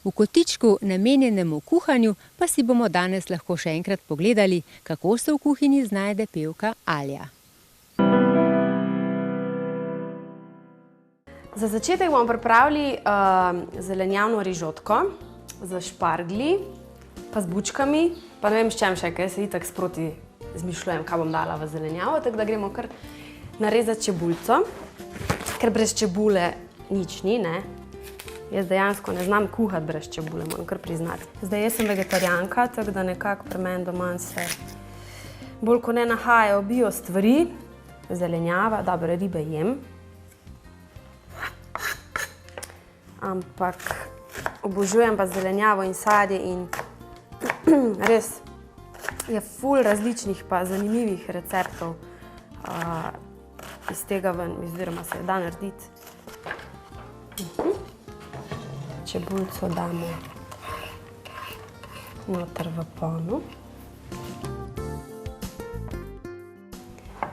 V kotičku, namenjenemu kuhanju, pa si bomo danes lahko še enkrat pogledali, kako se v kuhinji znajde pevka Alja. Za začetek bomo pripravili zelenjavno rižotko z šparglji, pa z bučkami, pa ne vem s čem še, ker se itak sproti zmišljujem, kaj bom dala v zelenjavo, tako da gremo kar narezati čebulico, ker brez čebule nič ni, ne? Jaz dejansko ne znam kuhati brez čebule, moram kar priznati. Zdaj, jaz sem vegetarijanka, tako da nekako pri meni doma se bolj ko ne nahajajo bio stvari, zelenjava, dobre ribe jem. Ampak obožujem pa zelenjavo in sadje in res je ful različnih pa zanimivih receptov iz tega ven, oziroma se da narediti. Čebulico damo noter v ponv.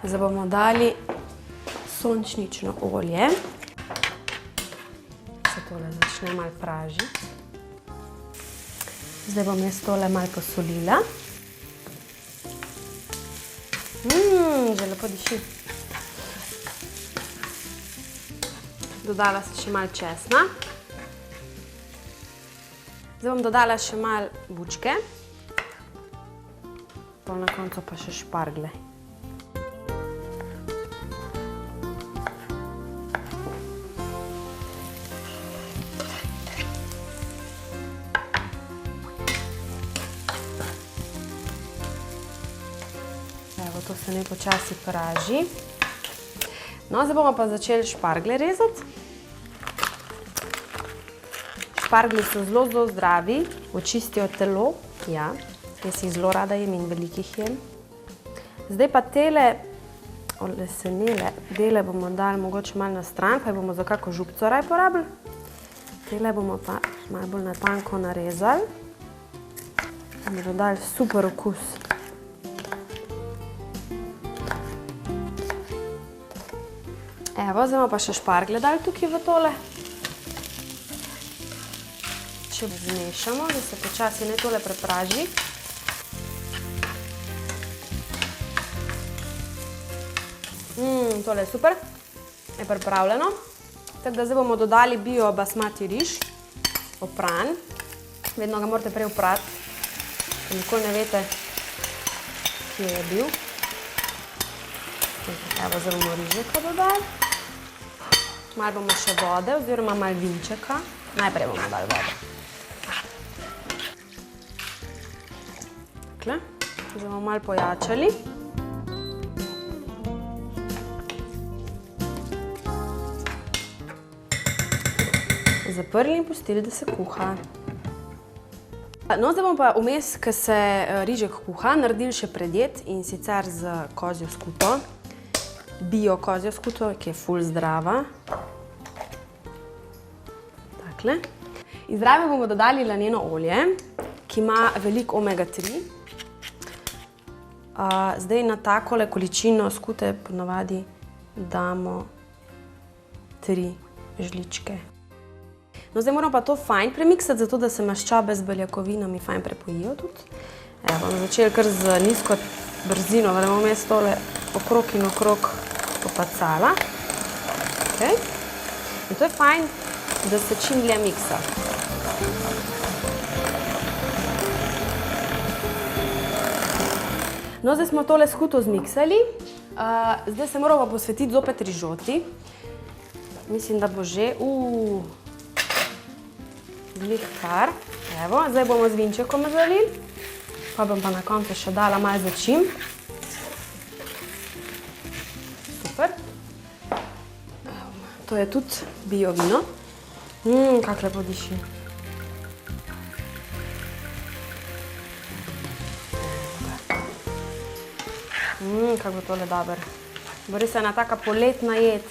Zdaj bomo dali sončnično olje. Se tole začne malo pražiti. Zdaj bom jaz tole malo posolila. Že lepo diši. Dodala sem še malo česna. Zdaj bom dodala še malo bučke. Pol na koncu pa še špargle. Evo, to se ne počasi praži. No, zdaj bomo pa začeli špargle rezati. Šparglji so zelo, zelo zdravi, očistijo telo. Ja, jaz jih zelo rada jem in velikih jem. Zdaj pa tele olesenele dele bomo dali mogoče malo na stran, pa jih bomo za kako župco raje porabili. Tele bomo pa malo bolj na tanko narezali. Da bomo dodali super okus. Evo, zdaj bomo pa še šparglje dali tukaj v tole. Če zmešamo, da se počasi ne tole prepraži. Tole je super, je pripravljeno. Tako da zdaj bomo dodali bio basmati riž, opran. Vedno ga morate prej oprati, ker nikoli ne veste, kje je bil. Evo, zdaj bomo rižeka dodali. Malo bomo še vode, oziroma malo vinčeka. Najprej bomo dali vode. Zdaj bomo malo pojačali. Zaprli in pustili, da se kuha. No, zdaj bomo pa vmes, ko se rižek kuha, naredili še predjed in sicer z kozjo skuto. Bio kozjo skuto, ki je ful zdrava. Takle. In zraven bomo dodali laneno olje, ki ima veliko omega 3. Zdaj na takole količino skute ponavadi damo 3 žličke. No, zdaj moramo pa to fajn premiksati, zato da se maščobe z beljakovinami fajn prepojijo tudi. Evo, bomo začeli kar z nizko brzino, da bomo jaz tole okrog in okrog popacala. In to je fajn, da se čim dlje miksa. No, zdaj smo tole skuto zmiksali. Zdaj se moramo posvetiti zopet rižoti. Mislim, da bo že glih kar. Evo, zdaj bomo z vinčekom zalili. Pa bom pa na koncu še dala malo začimb. Super. To je tudi bio vino. Kako lepo diši. Kako bo tole dober. Bo res ena taka poletna jed.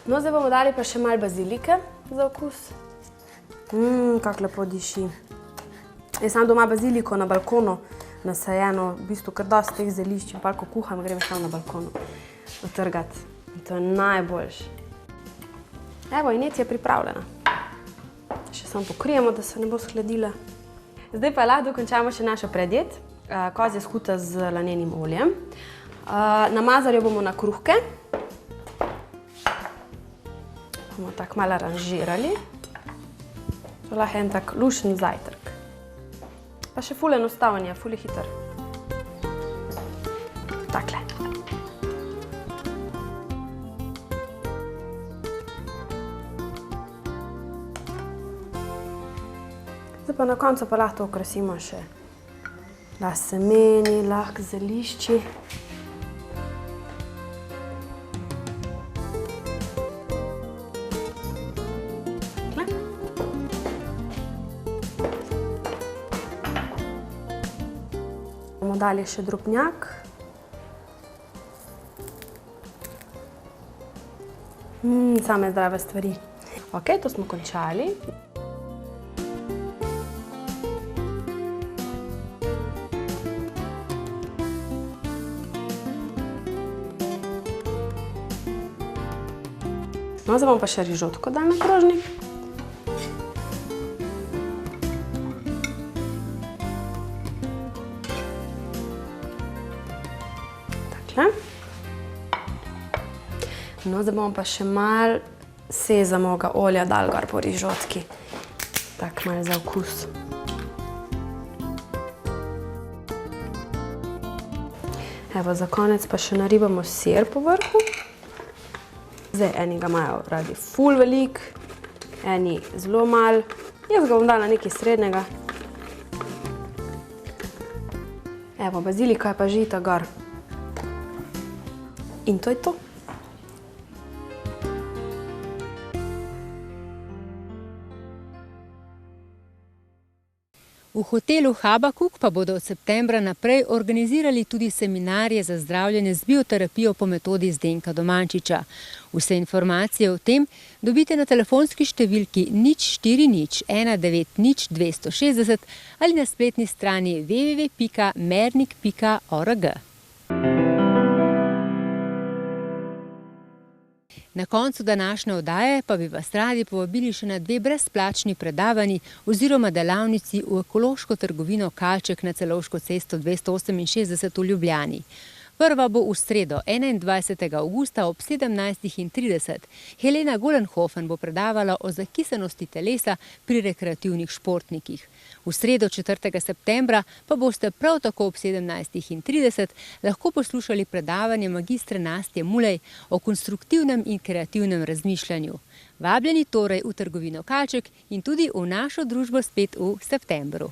No, zdaj bomo dali pa še malo bazilike za okus. Kako lepo diši. Jaz imam doma baziliko na balkonu nasajeno, v bistvu kar dosti teh zelišč, in pa ko kuham, grem samo na balkonu otrgati. In to je najboljše. Evo, in jed je pripravljena. samo pokrijemo, da se ne bo shladila. Zdaj pa lahko dokončamo še našo predjed. Kozja skuta z lanenim oljem. Namazali jo bomo na kruhke. Bomo tako malo aranžirali. To lahko en tak lušen zajtrk. Pa še ful enostaven je, ful je hiter. Takle. Zdaj pa na koncu pa lahko to okrasimo še semeni, lahko zelišči. Bomo dali še drobnjak. Same zdrave stvari. Ok, to smo končali. No, zdaj bomo pa še rižotko dali na krožnik. Takle. No, zdaj bomo pa še malo sezamovega olja dali gor po rižotki. Tako malo za okus. Evo, za konec pa še naribamo sir po vrhu. Zdaj, eni ga imajo radi ful velik, eni zelo malo. Jaz ga bom dala nekaj srednjega. Evo, bazilika je pa žita gor. In to je to. V hotelu Habakuk pa bodo od septembra naprej organizirali tudi seminarje za zdravljenje z bioterapijo po metodi Zdenka Domančiča. Vse informacije o tem dobite na telefonski številki 040 190 260 ali na spletni strani www.mernik.org. Na koncu današnje oddaje pa bi vas radi povabili še na 2 brezplačni predavanji oziroma delavnici v ekološko trgovino Kalček na Celovško cesto 268 v Ljubljani. Prva bo v sredo, 21. avgusta ob 17:30. Helena Golenhofen bo predavala o zakisanosti telesa pri rekreativnih športnikih. V sredo 4. septembra pa boste prav tako ob 17:30 lahko poslušali predavanje magistre Nastje Mulej o konstruktivnem in kreativnem razmišljanju. Vabljeni torej v trgovino Kalček in tudi v našo družbo spet v septembru.